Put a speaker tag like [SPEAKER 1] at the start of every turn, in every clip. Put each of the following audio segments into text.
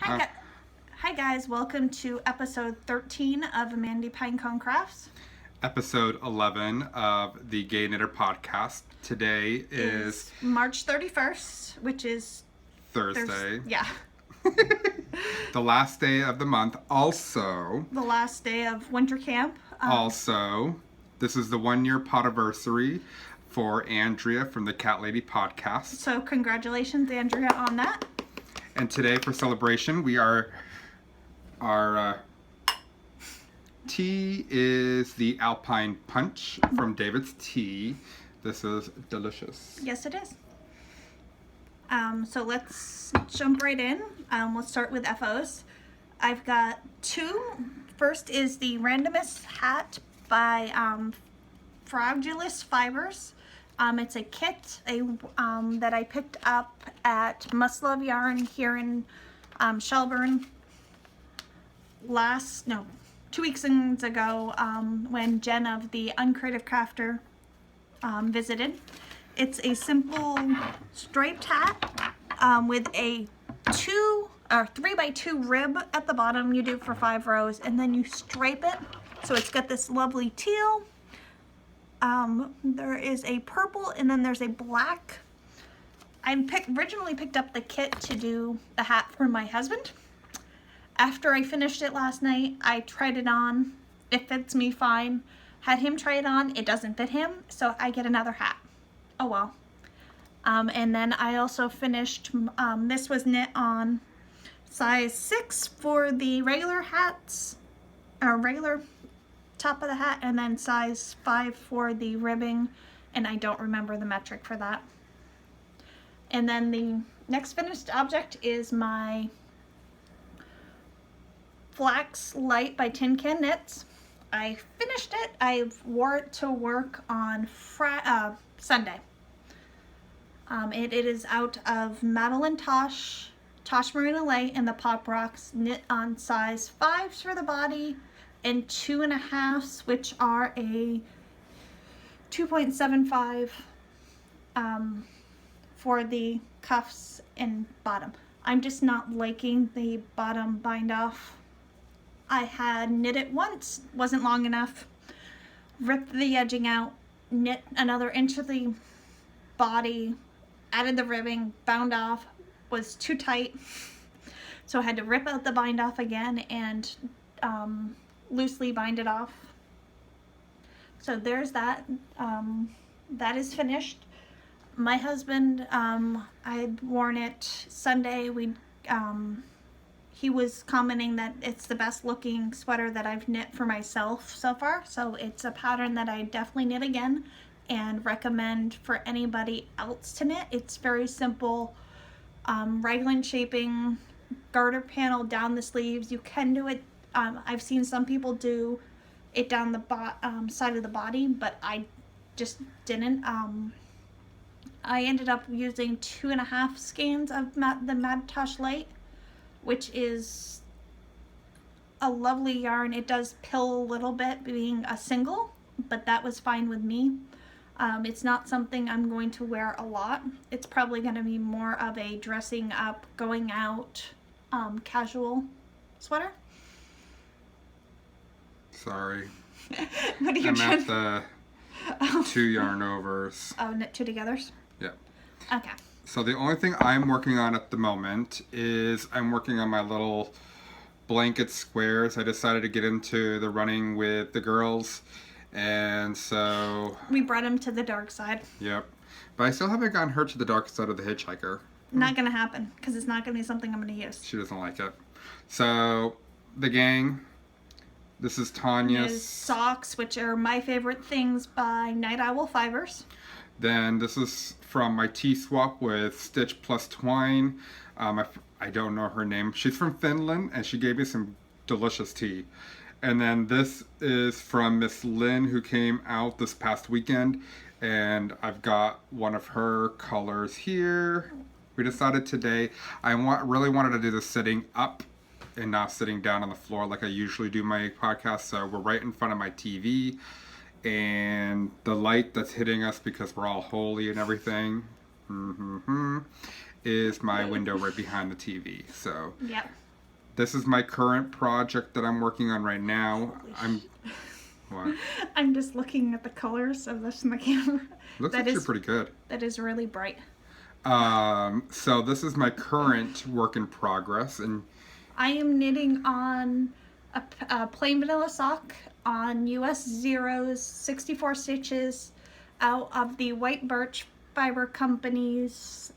[SPEAKER 1] Hi guys, welcome to episode 13 of Mandy Pinecone Crafts.
[SPEAKER 2] Episode 11 of the Gay Knitter Podcast. Today is
[SPEAKER 1] March 31st, which is
[SPEAKER 2] Thursday.
[SPEAKER 1] Yeah.
[SPEAKER 2] The last day of the month. Also,
[SPEAKER 1] The last day of winter camp.
[SPEAKER 2] This is the 1-year podiversary for Andrea from the Cat Lady Podcast.
[SPEAKER 1] So congratulations, Andrea, on that.
[SPEAKER 2] And today for celebration, our tea is the Alpine Punch from David's Tea. This is delicious.
[SPEAKER 1] Yes, it is. So let's jump right in. Let's start with FOs. I've got two. First is the Randomest hat by Fragilus Fibers. It's a kit that I picked up at Must Love Yarn here in Shelburne 2 weeks ago when Jen of the Uncreative Crafter visited. It's a simple striped hat with a 3x2 rib at the bottom. You do it for 5 rows, and then you stripe it. So it's got this lovely teal. There is a purple, and then there's a black. I originally picked up the kit to do the hat for my husband. After I finished it last night, I tried it on. It fits me fine. Had him try it on. It doesn't fit him, so I get another hat. Oh well. And then I also finished, this was knit on size 6 for the regular hats, or regular top of the hat, and then size 5 for the ribbing, and I don't remember the metric for that. And then the next finished object is my Flax Light by Tin Can Knits. I finished it. I wore it to work on Sunday. It is out of Madeline Tosh Marina Light, and the Pop Rocks knit on size 5s for the body and 2.5s, which are a 2.75 for the cuffs and bottom. I'm just not liking the bottom bind off. I had knit it once, wasn't long enough, ripped the edging out, knit another inch of the body, added the ribbing, bound off, was too tight, so I had to rip out the bind off again and loosely bind it off. So there's that. That is finished. My husband, I had worn it Sunday. He was commenting that it's the best looking sweater that I've knit for myself so far. So it's a pattern that I definitely knit again and recommend for anybody else to knit. It's very simple. Raglan shaping, garter panel down the sleeves. You can do it. I've seen some people do it down the side of the body, but I just didn't. I ended up using 2.5 skeins of the Mad Tosh Light, which is a lovely yarn. It does pill a little bit being a single, but that was fine with me. It's not something I'm going to wear a lot. It's probably going to be more of a dressing up, going out, casual sweater.
[SPEAKER 2] Sorry.
[SPEAKER 1] What are you
[SPEAKER 2] at the 2 yarn overs.
[SPEAKER 1] Oh, knit 2 togethers?
[SPEAKER 2] Yeah.
[SPEAKER 1] Okay.
[SPEAKER 2] So the only thing I'm working on at the moment is I'm working on my little blanket squares. I decided to get into the running with the girls, and so
[SPEAKER 1] we brought him to the dark side.
[SPEAKER 2] Yep. But I still haven't gotten her to the dark side of the hitchhiker.
[SPEAKER 1] Not gonna happen, because it's not gonna be something I'm gonna use.
[SPEAKER 2] She doesn't like it. So the gang, this is Tanya's
[SPEAKER 1] socks, which are my favorite things by Night Owl Fibers.
[SPEAKER 2] Then this is from my tea swap with Stitch Plus Twine. I don't know her name. She's from Finland, and she gave me some delicious tea. And then this is from Miss Lynn, who came out this past weekend, and I've got one of her colors here. We decided today really wanted to do the sitting up and not sitting down on the floor like I usually do my podcast. So we're right in front of my TV, and the light that's hitting us because we're all holy and everything is my window right behind the TV. So
[SPEAKER 1] yep.
[SPEAKER 2] This is my current project that I'm working on right now. What?
[SPEAKER 1] I'm just looking at the colors of this in the camera.
[SPEAKER 2] Looks
[SPEAKER 1] That
[SPEAKER 2] actually
[SPEAKER 1] is-
[SPEAKER 2] pretty good.
[SPEAKER 1] That is really bright.
[SPEAKER 2] So this is my current work in progress, and
[SPEAKER 1] I am knitting on a plain vanilla sock on US Zeros, 64 stitches out of the White Birch Fiber Company's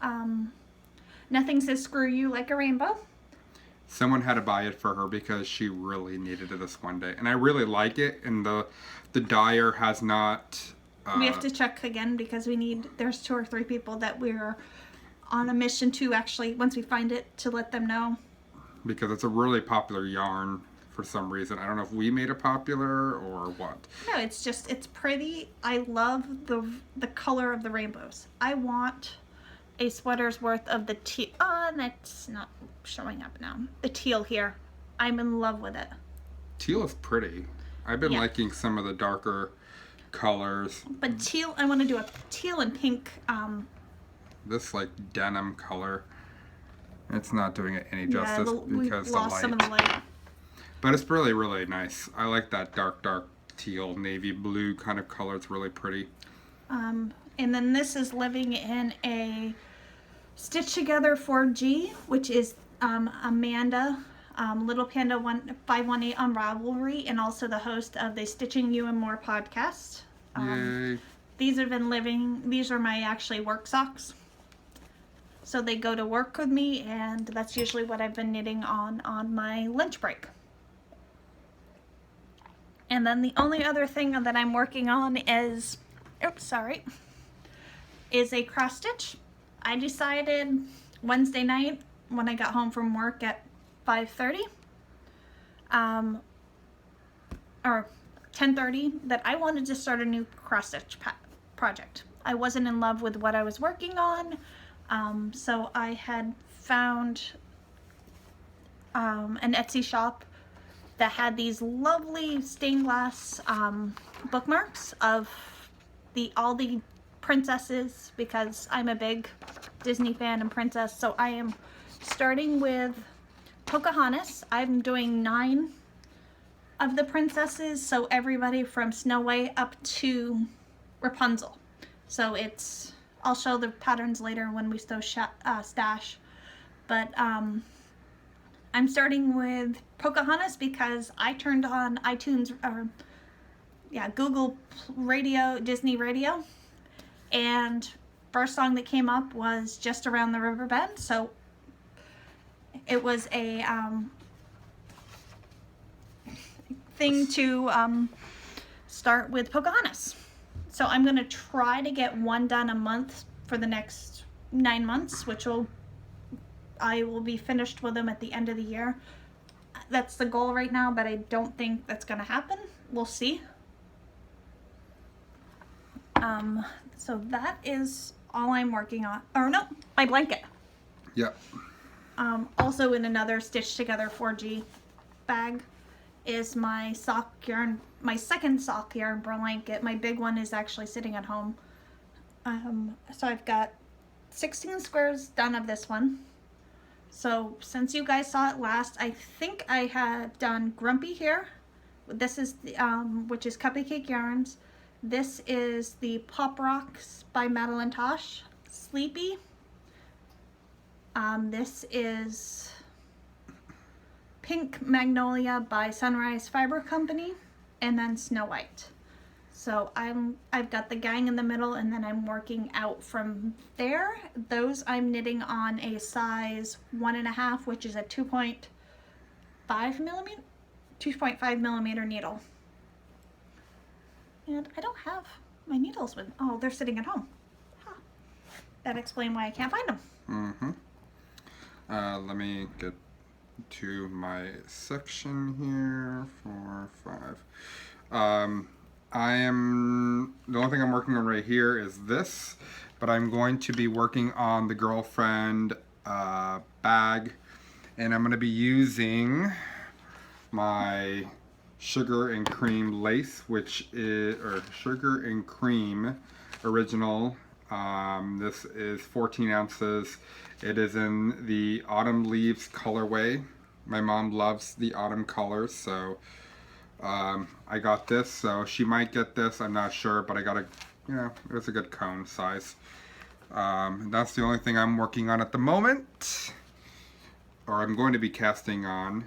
[SPEAKER 1] Nothing Says Screw You Like a Rainbow.
[SPEAKER 2] someone had to buy it for her because she really needed it this one day, and I really like it. And the dyer has not.
[SPEAKER 1] We have to check again because there's 2 or 3 people that we're on a mission to actually, once we find it, to let them know.
[SPEAKER 2] Because it's a really popular yarn for some reason. I don't know if we made it popular or what.
[SPEAKER 1] No, it's pretty. I love the color of the rainbows. I want a sweater's worth of the teal. Oh, that's not showing up now. The teal here. I'm in love with it.
[SPEAKER 2] Teal is pretty. I've been
[SPEAKER 1] Yeah.
[SPEAKER 2] liking some of the darker colors.
[SPEAKER 1] But teal, I want to do a teal and pink.
[SPEAKER 2] This like denim color. It's not doing it any justice
[SPEAKER 1] we
[SPEAKER 2] because the
[SPEAKER 1] lost
[SPEAKER 2] light.
[SPEAKER 1] some of the light.
[SPEAKER 2] But it's really, really nice. I like that dark teal, navy blue kind of color. It's really pretty.
[SPEAKER 1] And then this is living in a Stitch Together 4G, which is Amanda, Little Panda 518 on Ravelry, and also the host of the Stitching You and More podcast.
[SPEAKER 2] Yay.
[SPEAKER 1] These are my actually work socks. So they go to work with me, and that's usually what I've been knitting on my lunch break. And then the only other thing that I'm working on is a cross stitch. I decided Wednesday night when I got home from work at 5:30, or 10:30, that I wanted to start a new cross stitch project. I wasn't in love with what I was working on, so I had found an Etsy shop that had these lovely stained glass bookmarks of all the princesses, because I'm a big Disney fan and princess. So I am starting with Pocahontas. I'm doing 9 of the princesses, so everybody from Snow White up to Rapunzel. So I'll show the patterns later when we stash. But I'm starting with Pocahontas because I turned on Google Radio, Disney Radio, and first song that came up was Just Around the River Bend. So it was a thing to start with Pocahontas. So I'm going to try to get one done a month for the next 9 months, I will be finished with them at the end of the year. That's the goal right now, but I don't think that's going to happen. We'll see. So that is all I'm working on. Or no, my blanket.
[SPEAKER 2] Yep.
[SPEAKER 1] Also in another Stitch Together 4G bag is my sock yarn, my second sock yarn blanket. My big one is actually sitting at home. So I've got 16 squares done of this one. So since you guys saw it last, I think I had done Grumpy here. This is the, which is Cupcake Yarns. This is the Pop Rocks by Madeline Tosh. Sleepy. This is Pink Magnolia by Sunrise Fiber Company, and then Snow White. So I've got the gang in the middle, and then I'm working out from there. Those I'm knitting on a size 1.5, which is a 2.5 millimeter needle. And I don't have my needles with. Oh, they're sitting at home. Huh. That explains why I can't find them.
[SPEAKER 2] Let me get to my section here. 4, 5. The only thing I'm working on right here is this, but I'm going to be working on the girlfriend bag, and I'm going to be using my Sugar and Cream lace, which is, or Sugar and Cream original. This is 14 ounces. It is in the Autumn Leaves colorway, My mom loves the autumn colors, so I got this. So she might get this. I'm not sure, but I got a, it was a good cone size. That's the only thing I'm working on at the moment, or I'm going to be casting on.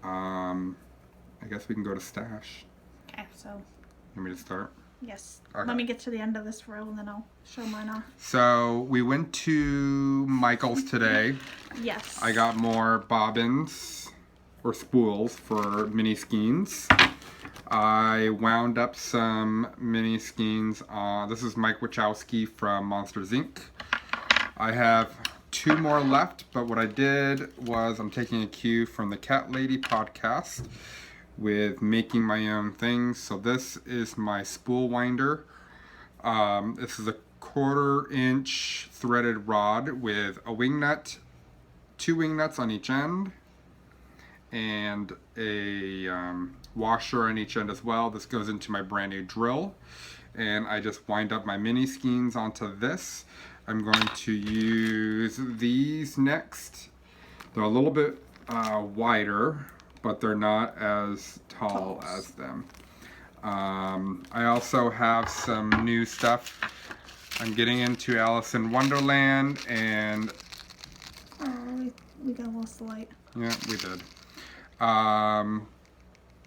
[SPEAKER 2] I guess we can go to stash.
[SPEAKER 1] Okay, so
[SPEAKER 2] You want me to start?
[SPEAKER 1] yes.
[SPEAKER 2] Okay.
[SPEAKER 1] Let me get to the end of this row and then I'll show mine off.
[SPEAKER 2] So we went to Michael's today.
[SPEAKER 1] Yes.
[SPEAKER 2] I got more bobbins or spools for mini skeins. I wound up some mini skeins. This is Mike Wachowski from Monsters Inc. I have 2 more left, but what I did was I'm taking a cue from the Cat Lady podcast with making my own things. So this is my spool winder. This is a 1/4 inch threaded rod with a wing nut, 2 wing nuts on each end, and a washer on each end as well. This goes into my brand new drill, and I just wind up my mini skeins onto this. I'm going to use these next. They're a little bit wider, but they're not as tall as them. I also have some new stuff. I'm getting into Alice in Wonderland, and
[SPEAKER 1] Oh, we got lost the light.
[SPEAKER 2] yeah, we did.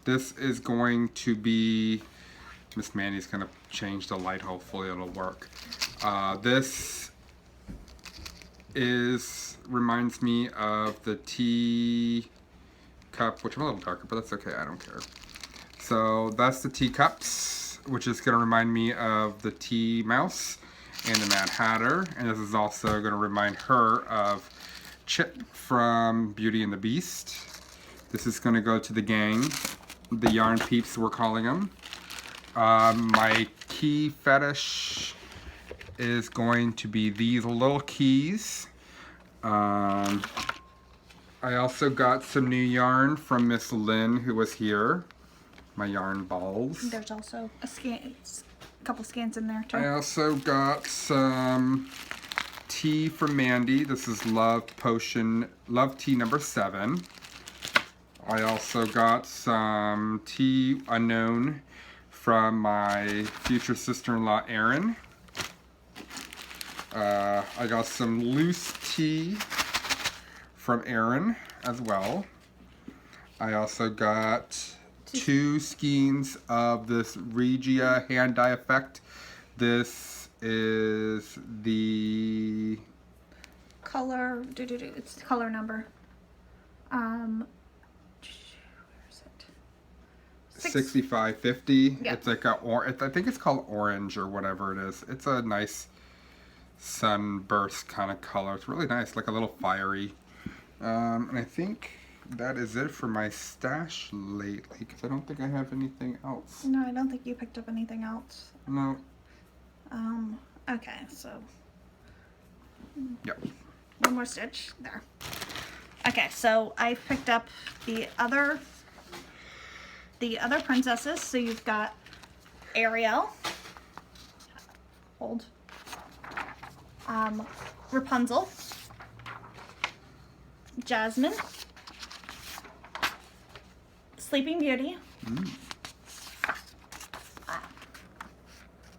[SPEAKER 2] This is going to be, Miss Mandy's gonna change the light, hopefully it'll work. This reminds me of the tea cup, which I'm a little darker, but that's okay, I don't care. So that's the teacups, which is gonna remind me of the tea mouse and the Mad Hatter, and this is also gonna remind her of Chip from Beauty and the Beast. This is gonna go to the gang, the yarn peeps we're calling them. My key fetish is going to be these little keys. I also got some new yarn from Miss Lynn, who was here. My yarn balls.
[SPEAKER 1] There's also a couple scans in there too.
[SPEAKER 2] I also got some tea from Mandy. This is Love Tea number 7. I also got some tea unknown from my future sister-in-law Erin. I got some loose tea from Erin as well. I also got 2 skeins of this Regia hand dye effect. This is the
[SPEAKER 1] Color, it's the color number. Where is it?
[SPEAKER 2] 6550.
[SPEAKER 1] Yeah.
[SPEAKER 2] It's like I think it's called orange or whatever it is. It's a nice sunburst kind of color. It's really nice, like a little fiery. And I think that is it for my stash lately, because I don't think I have anything else.
[SPEAKER 1] No, I don't think you picked up anything else.
[SPEAKER 2] No.
[SPEAKER 1] Okay, so
[SPEAKER 2] Yep.
[SPEAKER 1] one more stitch there. Okay, so I picked up the other princesses. So you've got Ariel, hold, Rapunzel, Jasmine, Sleeping Beauty,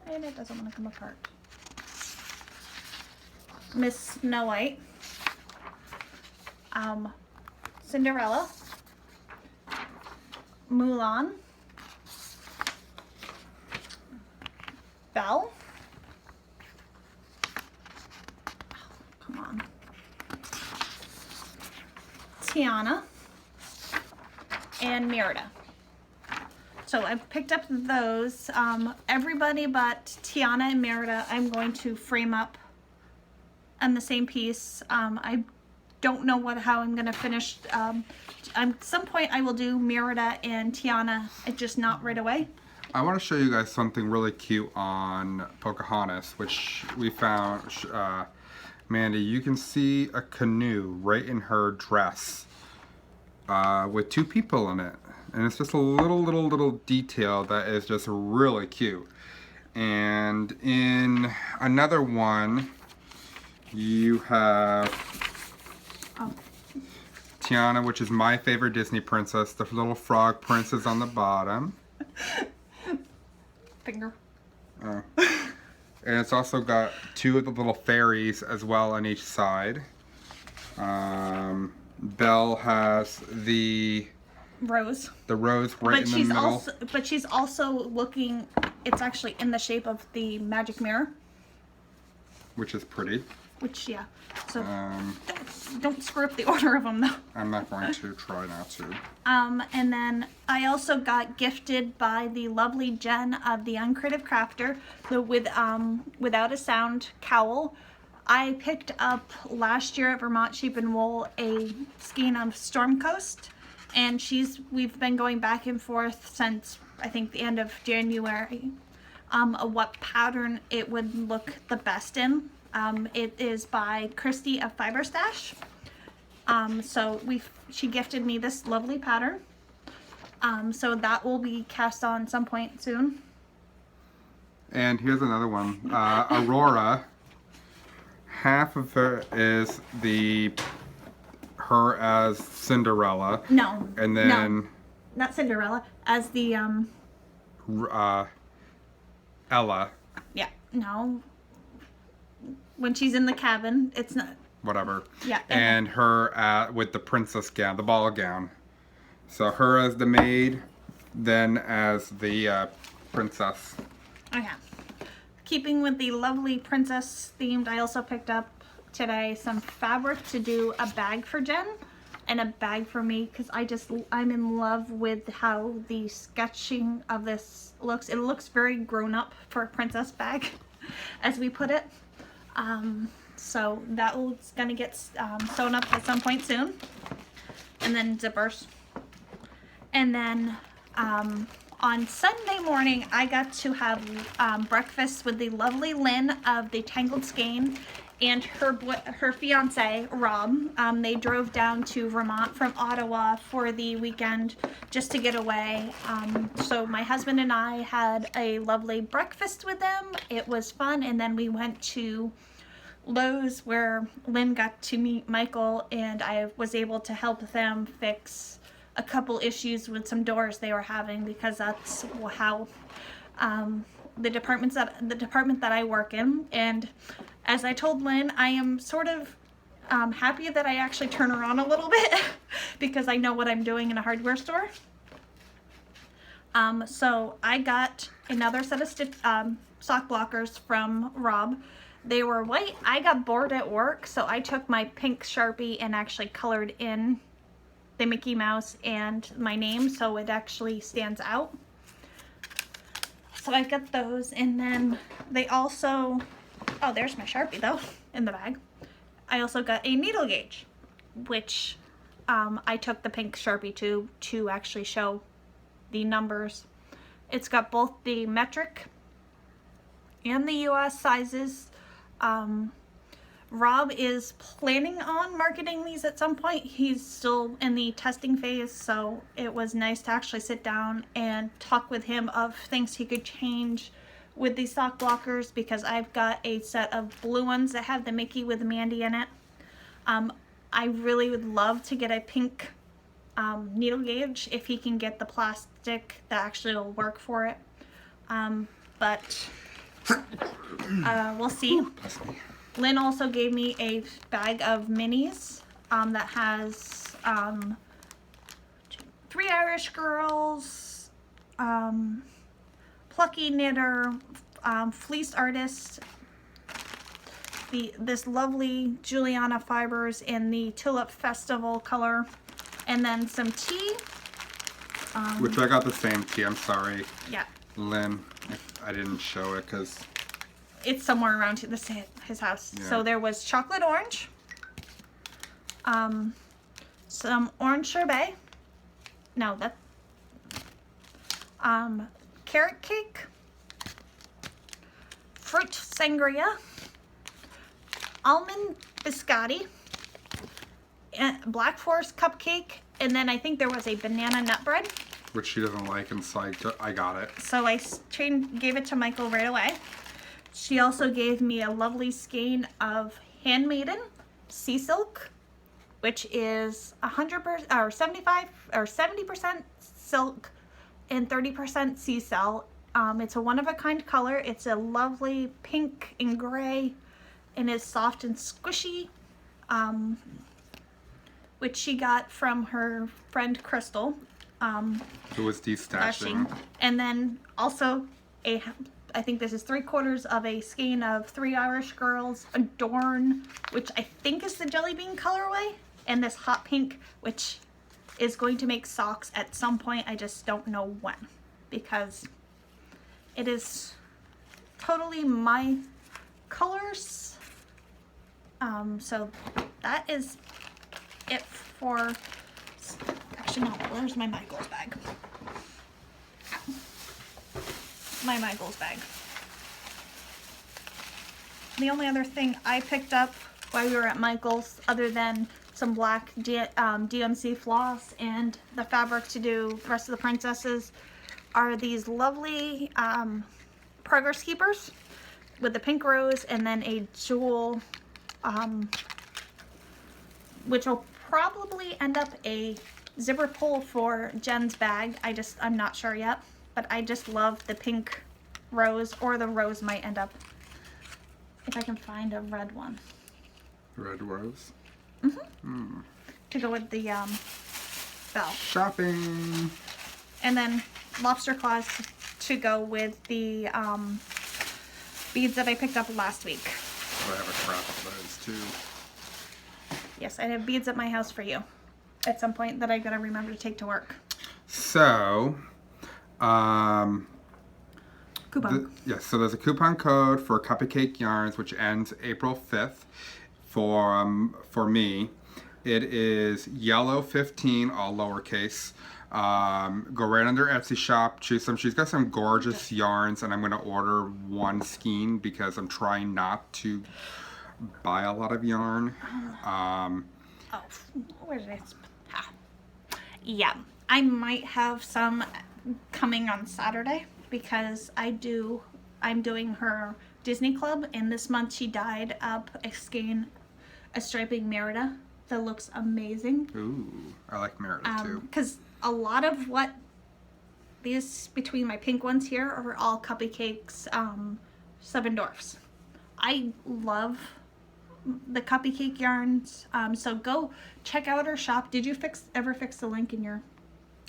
[SPEAKER 1] and it doesn't want to come apart, Miss Snow White, Cinderella, Mulan, Belle, come on, Tiana, and Merida. So I picked up those. Everybody but Tiana and Merida I'm going to frame up on the same piece. I don't know how I'm going to finish. At some point I will do Merida and Tiana, just not right away.
[SPEAKER 2] I want to show you guys something really cute on Pocahontas, which we found. Mandy, you can see a canoe right in her dress with 2 people in it. And it's just a little detail that is just really cute. And in another one, you have Tiana, which is my favorite Disney princess. The little frog princess on the bottom.
[SPEAKER 1] Finger.
[SPEAKER 2] Oh. And it's also got two of the little fairies as well on each side. Belle has the
[SPEAKER 1] Rose.
[SPEAKER 2] rose right in the middle.
[SPEAKER 1] But she's also looking. It's actually in the shape of the magic mirror.
[SPEAKER 2] Which is pretty.
[SPEAKER 1] Which, yeah. So
[SPEAKER 2] Um,
[SPEAKER 1] don't screw up the order of them though.
[SPEAKER 2] I'm not going to try not to.
[SPEAKER 1] And then I also got gifted by the lovely Jen of the Uncreative Crafter with Without a Sound cowl. I picked up last year at Vermont Sheep and Wool a skein of Storm Coast, and we've been going back and forth since I think the end of January of what pattern it would look the best in. It is by Christy of Fiber Stash. So she gifted me this lovely pattern. So that will be cast on some point soon.
[SPEAKER 2] And here's another one. Aurora. Half of it is her as Cinderella.
[SPEAKER 1] No.
[SPEAKER 2] And then
[SPEAKER 1] No, not Cinderella. As the
[SPEAKER 2] Ella.
[SPEAKER 1] Yeah. No. When she's in the cabin, it's not.
[SPEAKER 2] Whatever.
[SPEAKER 1] Yeah.
[SPEAKER 2] And her with the princess gown, the ball gown. So her as the maid, then as the princess.
[SPEAKER 1] Okay. Keeping with the lovely princess themed, I also picked up today some fabric to do a bag for Jen and a bag for me because I'm in love with how the sketching of this looks. It looks very grown up for a princess bag, as we put it. So that is gonna get sewn up at some point soon. And then zippers. And then on Sunday morning, I got to have breakfast with the lovely Lynn of the Tangled Skein and her fiance, Rob. They drove down to Vermont from Ottawa for the weekend just to get away. So my husband and I had a lovely breakfast with them. It was fun. And then we went to Lowe's where Lynn got to meet Michael, and I was able to help them fix a couple issues with some doors they were having, because that's how the department that I work in. And as I told Lynn, I am sort of happy that I actually turn her on a little bit because I know what I'm doing in a hardware store. So I got another set of sock blockers from Rob. They were white. I got bored at work, so I took my pink Sharpie and actually colored in the Mickey Mouse and my name so it actually stands out. So I got those, and then they also, oh, there's my Sharpie though in the bag. I also got a needle gauge, which I took the pink Sharpie to actually show the numbers. It's got both the metric and the US sizes. Rob is planning on marketing these at some point. He's still in the testing phase, so it was nice to actually sit down and talk with him of things he could change with these sock blockers, because I've got a set of blue ones that have the Mickey with Mandy in it. I really would love to get a pink needle gauge if he can get the plastic that actually will work for it. But we'll see. Lynn also gave me a bag of minis that has 3 Irish Girls, Plucky Knitter, Fleece Artist, this lovely Juliana Fibers in the Tulip Festival color, and then some tea.
[SPEAKER 2] Which I got the same tea, I'm sorry.
[SPEAKER 1] Yeah.
[SPEAKER 2] Lynn, I didn't show it because
[SPEAKER 1] it's somewhere around his house.
[SPEAKER 2] Yeah.
[SPEAKER 1] So there was chocolate orange, some orange sorbet. No, that. Carrot cake, fruit sangria, almond biscotti, and Black Forest cupcake, and then I think there was a banana nut bread.
[SPEAKER 2] which she doesn't like, and so I got it.
[SPEAKER 1] So I gave it to Michael right away. She also gave me a lovely skein of Handmaiden sea silk which is 100% or 75 or 70% silk and 30% sea cell. It's a one-of-a-kind color. It's a lovely pink and gray, and is soft and squishy, which she got from her friend Crystal.
[SPEAKER 2] Who was destashing.
[SPEAKER 1] And then also I think this is 3/4 of a skein of Three Irish Girls Adorn, which I think is the Jelly Bean colorway, and this hot pink, which is going to make socks at some point. I just don't know when, because it is totally my colors. So that is it for, actually no, where's my Michaels bag? My Michaels bag. The only other thing I picked up while we were at Michaels, other than some black DMC floss and the fabric to do the rest of the princesses, are these lovely progress keepers with the pink rose and then a jewel, which will probably end up a zipper pull for Jen's bag. I'm not sure yet, but I just love the pink rose, or the rose might end up, if I can find a red one.
[SPEAKER 2] Red rose?
[SPEAKER 1] To go with the bell.
[SPEAKER 2] Shopping!
[SPEAKER 1] And then lobster claws to go with the beads that I picked up last week.
[SPEAKER 2] I have a crap of those too.
[SPEAKER 1] Yes, I have beads at my house for you at some point that I gotta remember to take to work.
[SPEAKER 2] So,
[SPEAKER 1] Coupon.
[SPEAKER 2] so there's a coupon code for Cupcake Yarns, which ends April 5th for me. It is yellow15, all lowercase. Go right under Etsy shop, choose some. She's got some gorgeous yarns, and I'm going to order one skein because I'm trying not to buy a lot of yarn.
[SPEAKER 1] Where did I? Yeah, I might have some coming on Saturday because I'm doing her Disney Club, and this month she dyed up a striping Merida that looks amazing.
[SPEAKER 2] Ooh, I like Merida too.
[SPEAKER 1] Because a lot of what these between my pink ones here are all Cupcakes, Seven Dwarfs. I love the Cupcake yarns. So go check out her shop. Did you ever fix the link in your?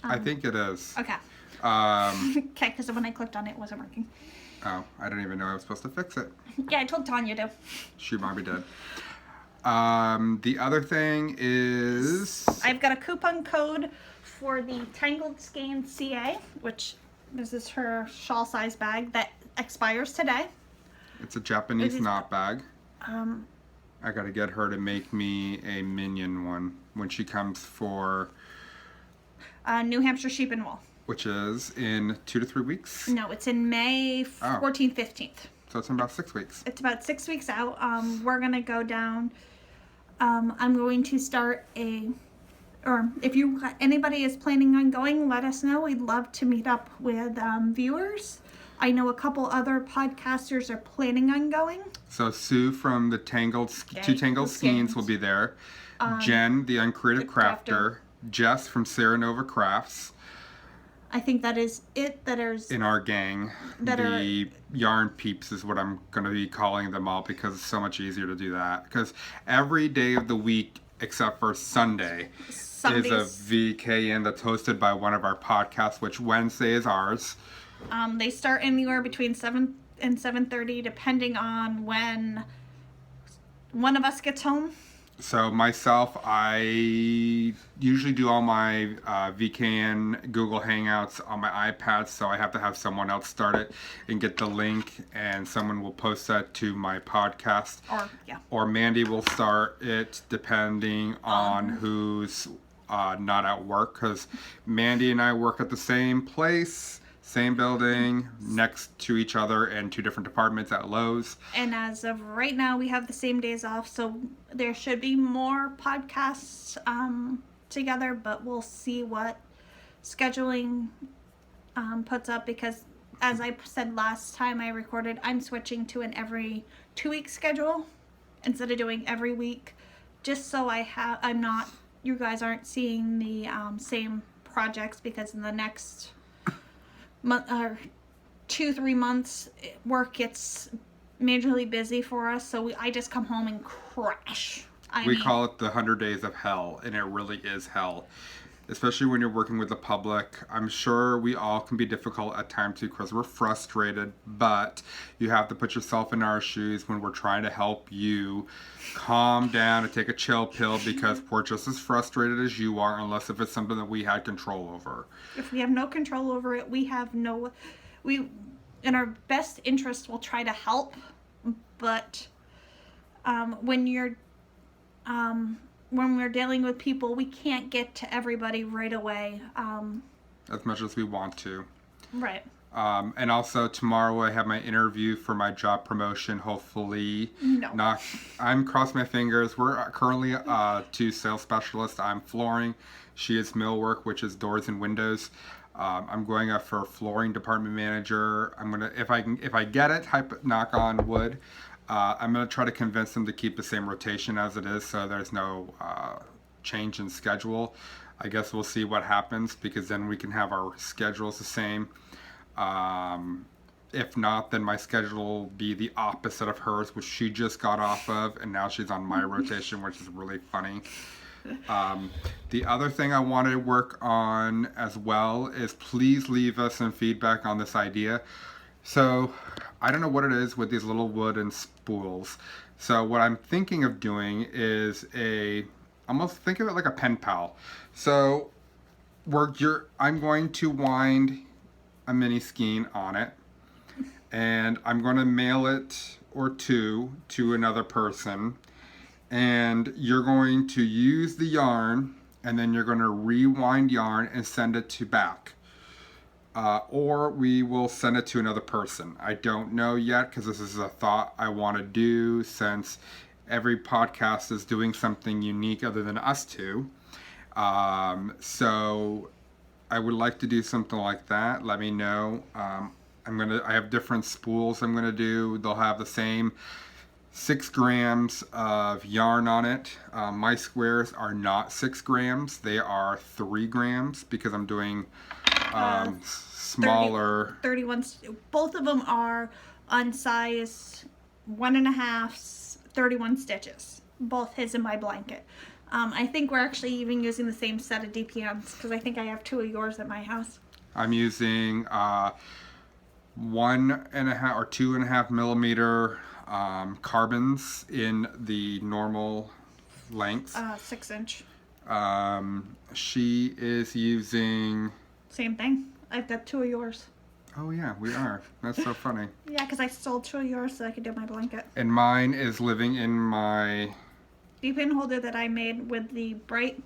[SPEAKER 2] I think it is.
[SPEAKER 1] Okay. Okay, because when I clicked on it, it wasn't working.
[SPEAKER 2] Oh, I didn't even know I was supposed to fix it.
[SPEAKER 1] Yeah, I told Tanya to.
[SPEAKER 2] She might be dead. The other thing is...
[SPEAKER 1] I've got a coupon code for the Tangled Skein CA, which this is her shawl size bag that expires today.
[SPEAKER 2] It's a Japanese knot bag.
[SPEAKER 1] I
[SPEAKER 2] gotta get her to make me a minion one when she comes for...
[SPEAKER 1] New Hampshire Sheep and Wool.
[SPEAKER 2] Which is in 2 to 3 weeks?
[SPEAKER 1] No, it's in May 14th, 15th.
[SPEAKER 2] So it's in about 6 weeks.
[SPEAKER 1] It's about 6 weeks out. We're going to go down. I'm going to start or if anybody is planning on going, let us know. We'd love to meet up with viewers. I know a couple other podcasters are planning on going.
[SPEAKER 2] So Sue from the Two Tangled Skeins will be there. Jen, the Uncreative Crafter. Jess from Sarah Nova Crafts.
[SPEAKER 1] I think that is it. That is
[SPEAKER 2] in our gang. The Yarn Peeps is what I'm going to be calling them all because it's so much easier to do that. Because every day of the week except for Sunday is a VKN that's hosted by one of our podcasts, which Wednesday is ours.
[SPEAKER 1] They start anywhere between 7 and 7:30 depending on when one of us gets home.
[SPEAKER 2] So myself, I usually do all my VKN Google Hangouts on my iPad, so I have to have someone else start it and get the link, and someone will post that to my podcast. Or Mandy will start it depending on who's not at work, because Mandy and I work at the same place. Same building, next to each other, and 2 different departments at Lowe's.
[SPEAKER 1] And as of right now, we have the same days off, so there should be more podcasts together, but we'll see what scheduling puts up, because as I said last time I recorded, I'm switching to an every 2-week schedule instead of doing every week, just so I'm not, you guys aren't seeing the same projects, because in the next month or 2-3 months, work gets majorly busy for us. So I just come home and crash.
[SPEAKER 2] We call it the 100 days of hell, and it really is hell. Especially when you're working with the public. I'm sure we all can be difficult at times because we're frustrated, but you have to put yourself in our shoes when we're trying to help you calm down and take a chill pill, because we're just as frustrated as you are, unless if it's something that we had control over.
[SPEAKER 1] If we have no control over it, we in our best interest will try to help, but when we're dealing with people, we can't get to everybody right away.
[SPEAKER 2] As much as we want to.
[SPEAKER 1] Right.
[SPEAKER 2] And also tomorrow I have my interview for my job promotion. Hopefully, I'm crossing my fingers. We're currently 2 sales specialists. I'm flooring. She is millwork, which is doors and windows. I'm going up for flooring department manager. I'm gonna, if I get it, knock on wood. I'm gonna try to convince them to keep the same rotation as it is, so there's no change in schedule. I guess we'll see what happens, because then we can have our schedules the same. If not, then my schedule will be the opposite of hers, which she just got off of, and now she's on my rotation, which is really funny. The other thing I wanted to work on as well is, please leave us some feedback on this idea. So I don't know what it is with these little wooden spools. So what I'm thinking of doing is almost think of it like a pen pal. So I'm going to wind a mini skein on it, and I'm going to mail it or two to another person, and you're going to use the yarn, and then you're going to rewind yarn and send it to back. Or we will send it to another person. I don't know yet, because this is a thought I want to do, since every podcast is doing something unique other than us two. So I would like to do something like that. Let me know. I have different spools I'm gonna do. They'll have the same 6 grams of yarn on it. My squares are not 6 grams. They are 3 grams, because I'm doing smaller.
[SPEAKER 1] 31. Both of them are on size 1.5, 31 stitches. Both his and my blanket. I think we're actually even using the same set of DPMs, because I think I have 2 of yours at my house.
[SPEAKER 2] I'm using 1.5 or 2.5 millimeter carbons in the normal length.
[SPEAKER 1] 6 inch.
[SPEAKER 2] She is using...
[SPEAKER 1] Same thing. I've got 2 of yours.
[SPEAKER 2] Oh yeah, we are. That's so funny.
[SPEAKER 1] Yeah, because I stole 2 of yours so I could do my blanket.
[SPEAKER 2] And mine is living in my...
[SPEAKER 1] DPN holder that I made with the bright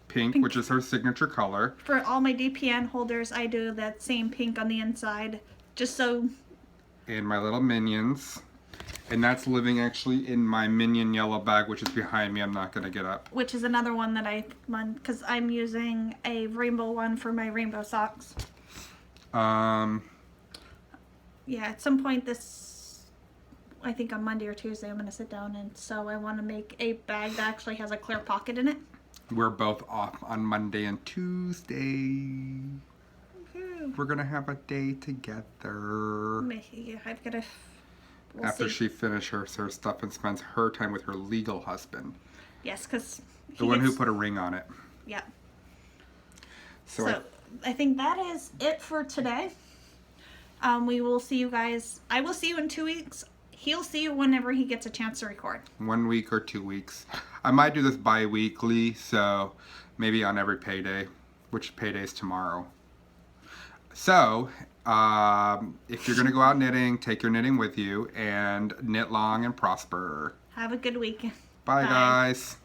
[SPEAKER 2] pink, which is her signature color.
[SPEAKER 1] For all my DPN holders, I do that same pink on the inside, just so...
[SPEAKER 2] And my little minions. And that's living actually in my minion yellow bag, which is behind me. I'm not going to get up.
[SPEAKER 1] Which is another one that because I'm using a rainbow one for my rainbow socks. Yeah, at some point I think on Monday or Tuesday, I'm going to sit down and sew. I want to make a bag that actually has a clear pocket in it.
[SPEAKER 2] We're both off on Monday and Tuesday. We're going to have a day together.
[SPEAKER 1] Yeah, I've got to...
[SPEAKER 2] After she finishes her stuff and spends her time with her legal husband.
[SPEAKER 1] Yes, because...
[SPEAKER 2] The one who put a ring on it.
[SPEAKER 1] Yeah. So I think that is it for today. We will see you guys... I will see you in 2 weeks. He'll see you whenever he gets a chance to record. 1 week or 2 weeks. I might do this bi-weekly, so maybe on every payday, which payday's tomorrow. So, if you're going to go out knitting, take your knitting with you, and knit long and prosper. Have a good week. Bye, guys.